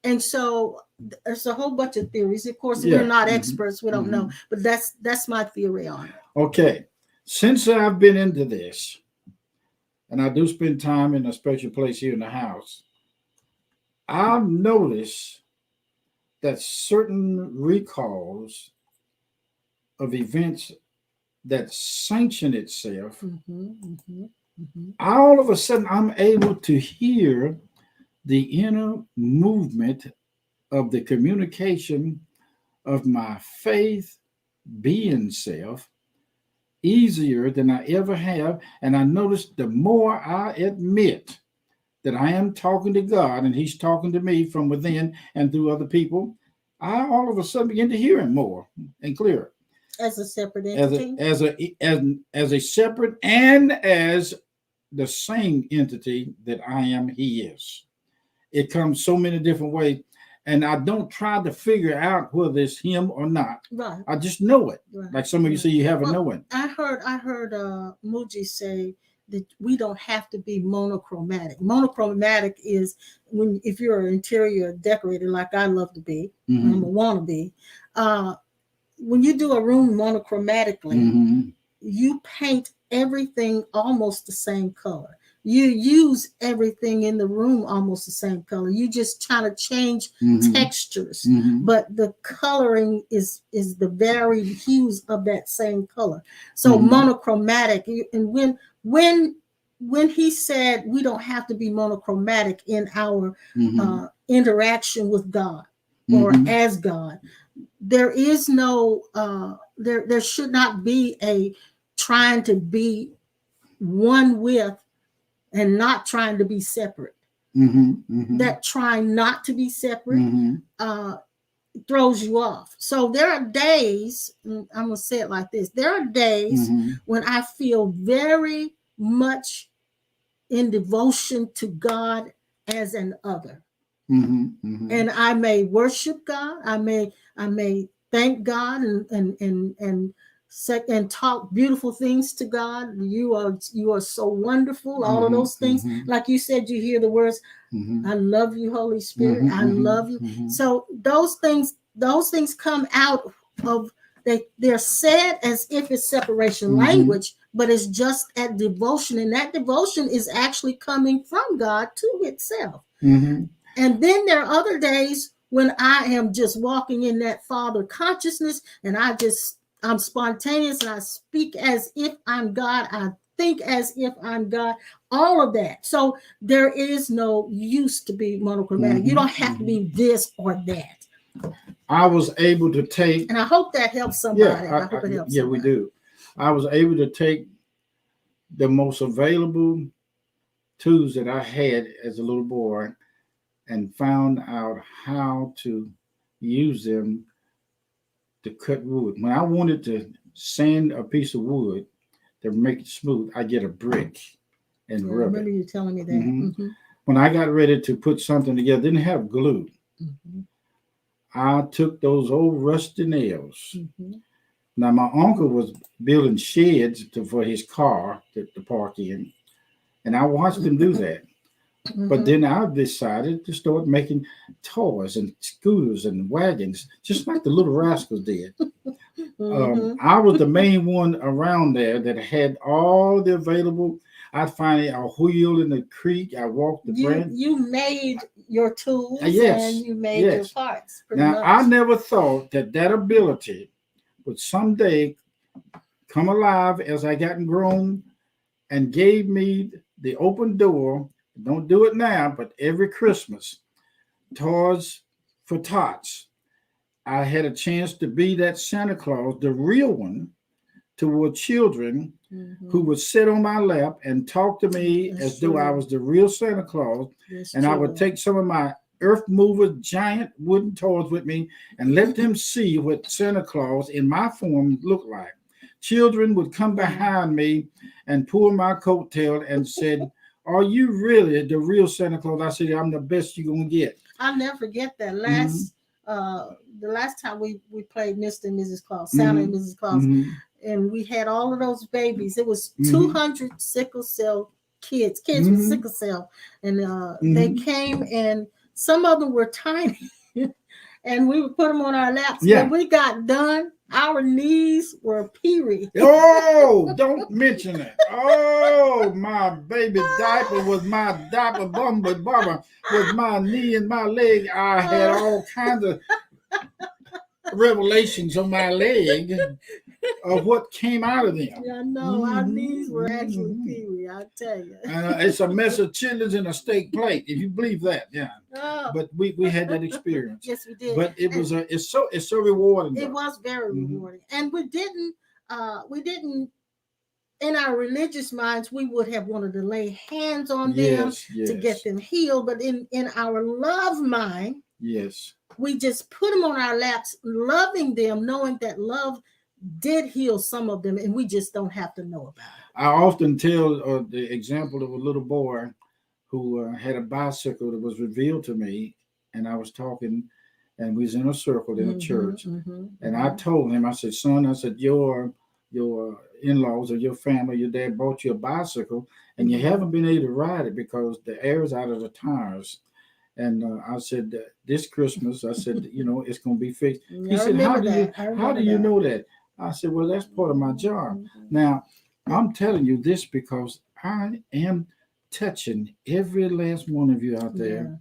And so there's a whole bunch of theories. Of course, we're not experts; we don't know, but that's my theory on it. Okay, since I've been into this. and I do spend time in a special place here in the house, I've noticed that certain recalls of events that sanction itself, all of a sudden I'm able to hear the inner movement of the communication of my faith being self easier than I ever have. And I notice the more I admit that I am talking to God and He's talking to me from within and through other people, I all of a sudden begin to hear Him more and clearer. As a separate entity? As a separate and as the same entity that I am, He is. It comes so many different ways. And I don't try to figure out whether it's Him or not. Right. I just know it. Right. Like some of you say you have a knowing. I heard Muji say that we don't have to be monochromatic. Monochromatic is if you're an interior decorator like I love to be, I'm a wannabe. When you do a room monochromatically, you paint everything almost the same color. You use everything in the room almost the same color. You just try to change textures, but the coloring is the varied hues of that same color. So monochromatic. And when he said we don't have to be monochromatic in our interaction with God or as God, there is no there should not be a trying to be one with and not trying to be separate. That trying not to be separate throws you off. So there are days, I'm going to say it like this, there are days when I feel very much in devotion to God as an other. And I may worship God, I may thank God and talk beautiful things to God. You are so wonderful. All of those things, like you said, you hear the words, "I love you, Holy Spirit. I love you." So those things come out of they're said as if it's separation language, but it's just at devotion, and that devotion is actually coming from God to itself. And then there are other days when I am just walking in that Father consciousness, and I'm spontaneous, and I speak as if I'm God. I think as if I'm God. All of that. So there is no use to be monochromatic. You don't have to be this or that. I was able to take, and I hope that helps somebody. I hope it helps. Yeah, somebody. We do. I was able to take the most available tools that I had as a little boy and found out how to use them to cut wood. When I wanted to sand a piece of wood to make it smooth, I get a brick and rub it. I remember you telling me that. When I got ready to put something together, didn't have glue. I took those old rusty nails. Now, my uncle was building sheds for his car to park in, and I watched him do that. But then I decided to start making toys and scooters and wagons, just like the Little Rascals did. I was the main one around there that had all the available. I'd find a wheel in the creek. I walked the branch. You made your tools and you made your parts. Now, much. I never thought that ability would someday come alive as I gotten grown and gave me the open door. Don't do it now, but every Christmas, Toys for Tots, I had a chance to be that Santa Claus, the real one, toward children who would sit on my lap and talk to me as though I was the real Santa Claus. And I would take some of my earth mover giant wooden toys with me and let them see what Santa Claus in my form looked like. Children would come behind me and pull my coattail and said, "Are you really the real Santa Claus?" I said, "I'm the best you're gonna get." I'll never forget that the last time we played Mr. and Mrs. Claus, Santa and Mrs. Claus, and we had all of those babies. It was 200 sickle cell kids with sickle cell, and they came, and some of them were tiny. and we would put them on our laps. Yeah. When we got done, our knees were peary. Oh, don't mention it. Oh, my baby diaper was my diaper. Barbara was my knee and my leg. I had all kinds of revelations on my leg of what came out of them. Yeah, I know. Our knees were actually peary, I tell you. It's a mess of chitlins in a steak plate, if you believe that. Yeah. Oh. But we had that experience. Yes, we did. But it was it's so rewarding. It was very rewarding. And we didn't in our religious minds, we would have wanted to lay hands on them to get them healed. But in our love mind, yes, we just put them on our laps, loving them, knowing that love did heal some of them, and we just don't have to know about it. I often tell the example of a little boy who had a bicycle that was revealed to me, and I was talking, and we was in a circle in a church, and I told him, I said, son, I said, your in-laws or your family, your dad bought you a bicycle, and you haven't been able to ride it because the air's out of the tires. And I said, this Christmas, I said, it's going to be fixed. He said, how do you know that? I said, well, that's part of my job. Now, I'm telling you this because I am touching every last one of you out there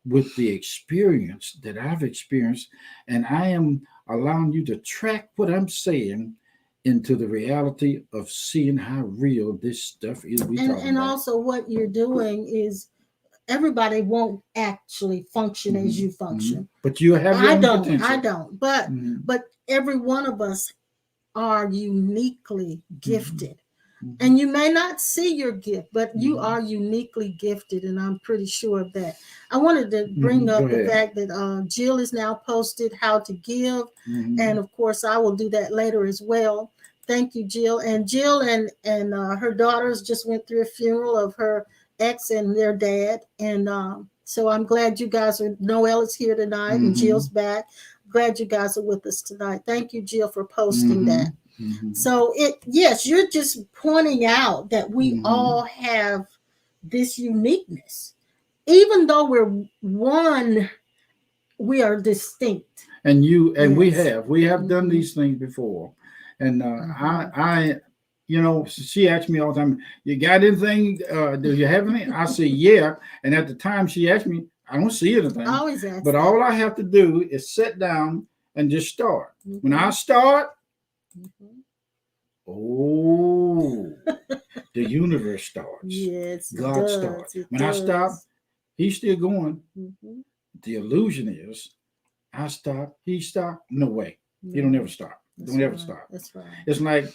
with the experience that I've experienced, and I am allowing you to track what I'm saying into the reality of seeing how real this stuff is. And also what you're doing is everybody won't actually function as you function. But you have your own potential. I don't. But every one of us are uniquely gifted. And you may not see your gift, but you are uniquely gifted, and I'm pretty sure of that. I wanted to bring up the fact that Jill is now posted how to give, and of course I will do that later as well. Thank you, Jill. And Jill and her daughters just went through a funeral of her ex and their dad, and so I'm glad you guys are. Noelle is here tonight, and Jill's back. Glad you guys are with us tonight. Thank you, Jill, for posting that. So yes, you're just pointing out that we all have this uniqueness. Even though we're one, we are distinct. And we have done these things before. And I she asked me all the time, you got anything? Do you have anything? I say, yeah. And at the time she asked me, I don't see anything. I always ask but all I have to do is sit down and just start. When I start, the universe starts. Yes, God starts. When I stop, he's still going. The illusion is, I stop, he stop. No way. You don't ever stop. Don't ever stop. That's right. It's like,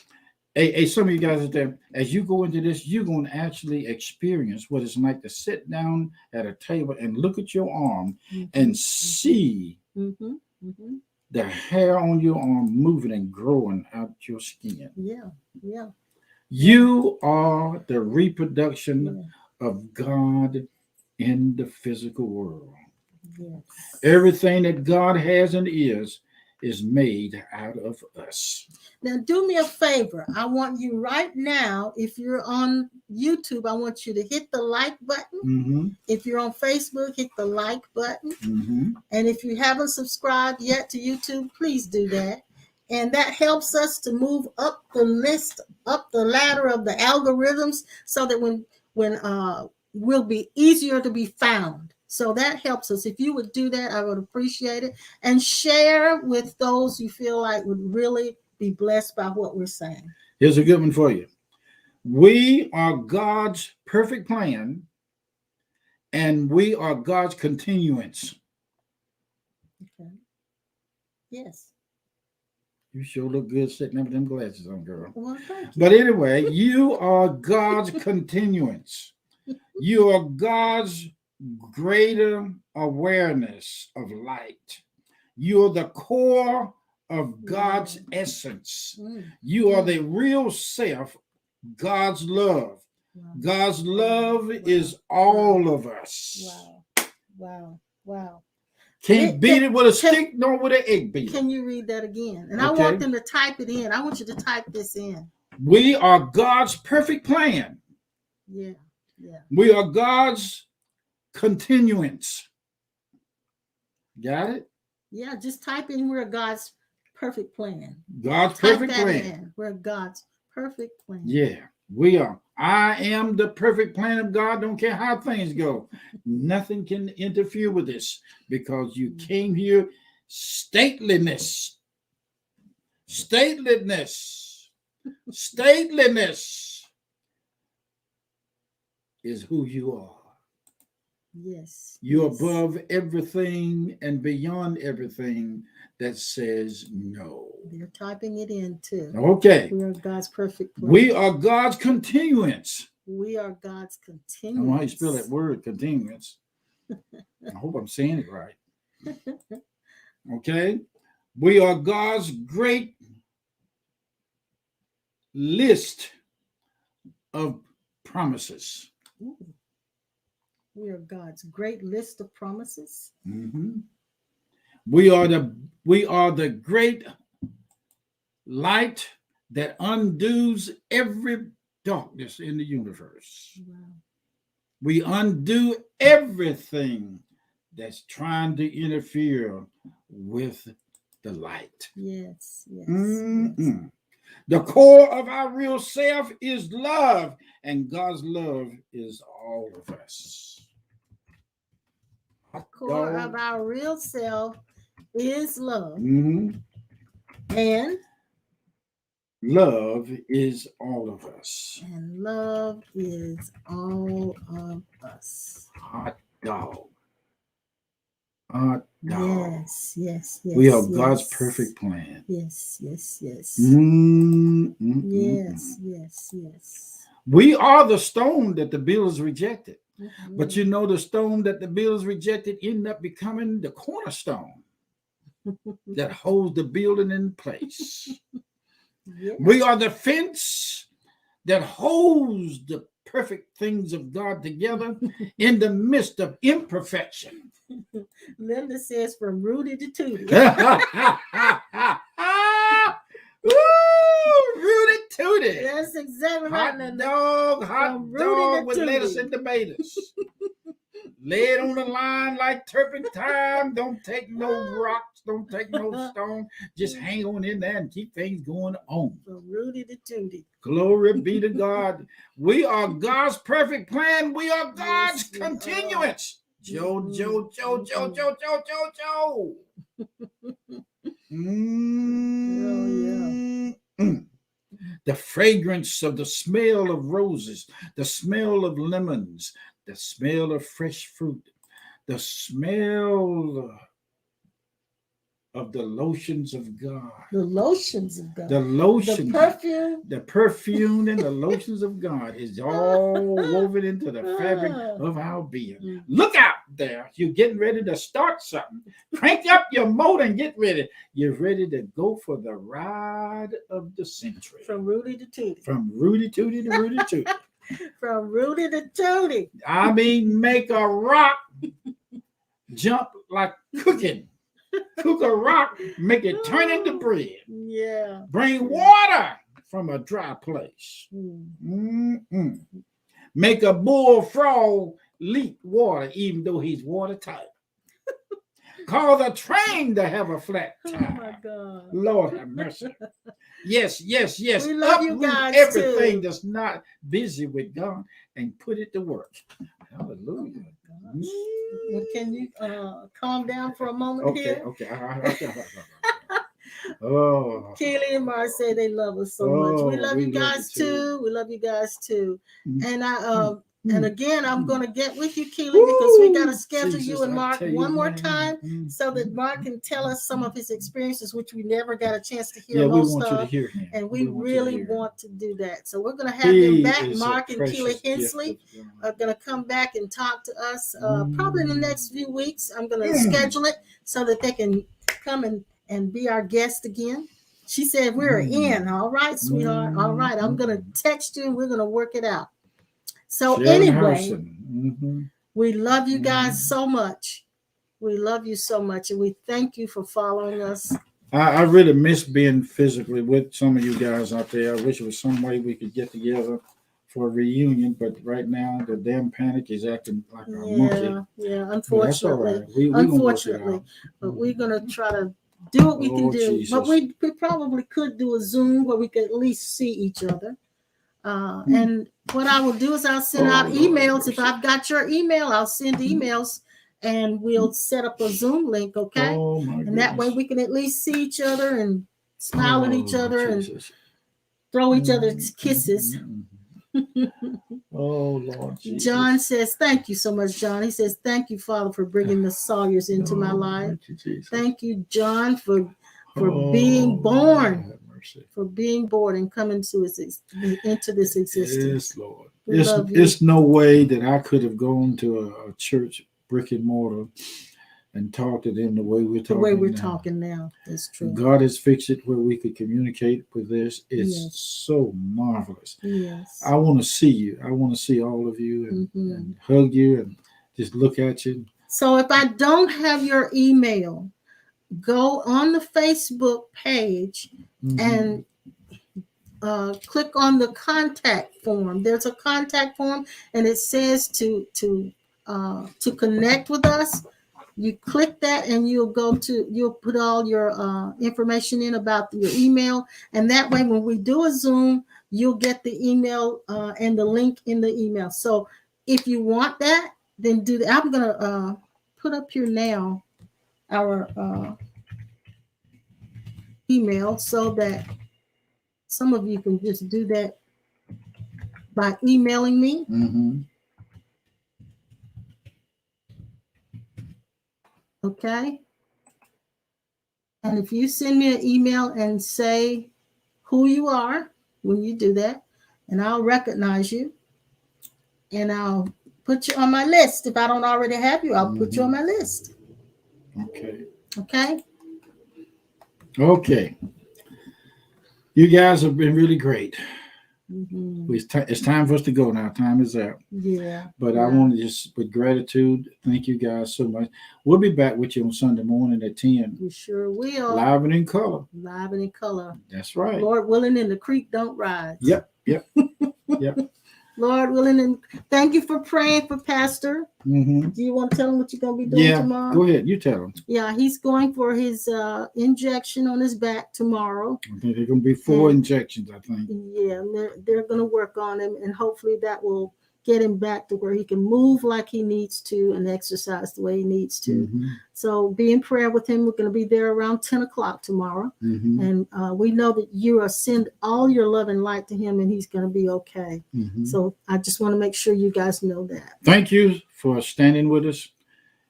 hey, some of you guys out there, as you go into this, you're going to actually experience what it's like to sit down at a table and look at your arm and see the hair on your arm moving and growing out your skin. Yeah. You are the reproduction of God in the physical world. Yes. Everything that God has and is made out of us. Now, do me a favor. I want you right now, if you're on YouTube, I want you to hit the like button. If you're on Facebook, hit the like button. And if you haven't subscribed yet to YouTube, please do that. And that helps us to move up the list, up the ladder of the algorithms, so that when we'll be easier to be found. So that helps us. If you would do that, I would appreciate it. And share with those you feel like would really be blessed by what we're saying. Here's a good one for you. We are God's perfect plan, and we are God's continuance. Okay. Yes. You sure look good sitting up with them glasses on, girl. Well, thank you. But anyway, you are God's continuance. You are God's greater awareness of light. You're the core of God's essence. You are the real self, God's love. God's love is all of us. Wow. Can't beat it with a stick nor with an egg beater. Can you read that again? And I want them to type it in. I want you to type this in. We are God's perfect plan. Yeah. We are God's continuance. Got it? Yeah, just type in we're God's perfect plan. God's Type perfect that plan. in. We're God's perfect plan. Yeah, we are. I am the perfect plan of God. Don't care how things go. Nothing can interfere with this because you came here stateliness. Stateliness. Stateliness is who you are. Yes. You're yes. above everything and beyond everything that says no. They're typing it in too. Okay. We are God's perfect plan. We are God's continuance. We are God's I continuance. don't know how you spell that word, continuance. I hope I'm saying it right. Okay. We are God's great list of promises. Ooh. We are God's great list of promises. Mm-hmm. We are the great light that undoes every darkness in the universe. Wow. We undo everything that's trying to interfere with the light. Yes. Yes. Mm-mm. yes. The core of our real self is love, and God's love is all of us. The core of our real self is love. Mm-hmm. And love is all of us. And love is all of us. Hot dog. Hot dog. Yes, yes, yes. We are yes. God's perfect plan. Yes, yes, yes. Mm-mm-mm-mm. Yes, yes, yes. We are the stone that the builders rejected. Mm-hmm. But you know, the stone that the builders rejected ended up becoming the cornerstone that holds the building in place. Yeah. We are the fence that holds the perfect things of God together in the midst of imperfection. Linda says from Rudy to Tootie. Woo! Rudy Tootie. That's exactly right, Linda. Hot dog with lettuce and tomatoes. Lay it on the line like turpentine. Don't take no rocks. Don't take no stone. Just hang on in there and keep things going on. From Rudy to Tootie. Glory be to God. We are God's perfect plan. We are God's Yes, continuance. Joe. The fragrance of the smell of roses, the smell of lemons, the smell of fresh fruit, the smell of the lotions of God. The lotions of God. The lotion. The perfume. The perfume and the lotions of God is all woven into the fabric of our being. Look out there. You're getting ready to start something. Crank up your motor and get ready. You're ready to go for the ride of the century. From Rudy to Tootie. From Rudy Tootie to Rudy Tootie. From Rudy to Tootie. I mean, make a rock jump like cooking. Cook a rock, make it turn into bread. Yeah. Bring water from a dry place. Mm-mm. Make a bullfrog leak water, even though he's watertight. Cause a train to have a flat tire. Oh my God. Lord have mercy. Yes. We love you guys everything too. that's not busy with God and put it to work. Hallelujah. Well, can you calm down for a moment here? Okay. Oh. Keely and Mar say they love us so much. We love you guys too. We love you guys too. And and again, I'm going to get with you, Keely, because we got to schedule you and Mark one more time so that Mark can tell us some of his experiences, which we never got a chance to hear most of. You to hear him. And we really want to do that. So we're going to have them back. Mark and Keely Hensley are going to come back and talk to us probably in the next few weeks. I'm going to schedule it so that they can come and be our guest again. She said we're in. All right, sweetheart. All right. I'm going to text you and we're going to work it out. So anyway, we love you guys so much. We love you so much. And we thank you for following us. I really miss being physically with some of you guys out there. I wish there was some way we could get together for a reunion, but right now the damn panic is acting like a monkey. Yeah, But that's all unfortunately. right. We gonna work it Unfortunately. out. But we're gonna try to do what we can Oh, do. Jesus. But we probably could do a Zoom where we could at least see each other. And what I will do is I'll send out emails. If I've got your email, I'll send emails and we'll set up a Zoom link, okay? Oh my And that way goodness. we can at least see each other and smile at each other and Jesus. throw each other kisses. Oh Lord Jesus. John says, thank you so much, John. He says, thank you, Father, for bringing the Sawyers into my life. Thank you, Jesus. Thank you, John, for being born. Have mercy. For being born and coming to into this existence. Yes, Lord. We love you. It's no way that I could have gone to a church, brick and mortar, and talked to them the way we're talking. The way we're now. talking now is true. God has fixed it where we could communicate with this. It's so marvelous. Yes. I want to see you. I want to see all of you and hug you and just look at you. So if I don't have your email, go on the Facebook page and click on the contact form. There's a contact form, and it says to connect with us. You click that, and you'll put all your information in about your email, and that way, when we do a Zoom, you'll get the email and the link in the email. So if you want that, then do that. I'm gonna put up here now our email so that some of you can just do that by emailing me. Okay. And if you send me an email and say who you are when you do that, and I'll recognize you and I'll put you on my list. If I don't already have you, I'll put you on my list. Okay. Okay. Okay. You guys have been really great. It's time for us to go now. Time is out. Yeah. But I want to just, with gratitude, thank you guys so much. We'll be back with you on Sunday morning at 10. We sure will. Live and in color. Live and in color. That's right. Lord willing, and the creek don't rise. Yep. Lord willing, and thank you for praying for Pastor. Do you want to tell him what you're going to be doing tomorrow? Go ahead. You tell him. Yeah, he's going for his injection on his back tomorrow. I think there's going to be 4 injections, I think. Yeah, they're going to work on him, and hopefully that will get him back to where he can move like he needs to and exercise the way he needs to. So be in prayer with him. We're going to be there around 10 o'clock tomorrow. And we know that you are send all your love and light to him, and he's going to be okay. So I just want to make sure you guys know that. Thank you for standing with us.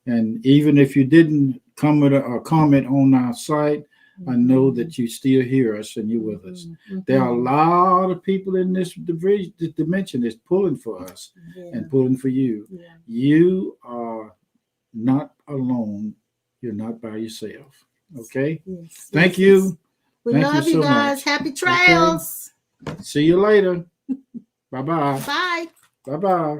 And even if you didn't comment or comment on our site, I know that you still hear us and you're with us. There are a lot of people in this dimension that's pulling for us and pulling for you. You are not alone. You're not by yourself. Okay? Thank you. We love you guys. Happy trails. Okay. See you later. Bye-bye. Bye. Bye-bye.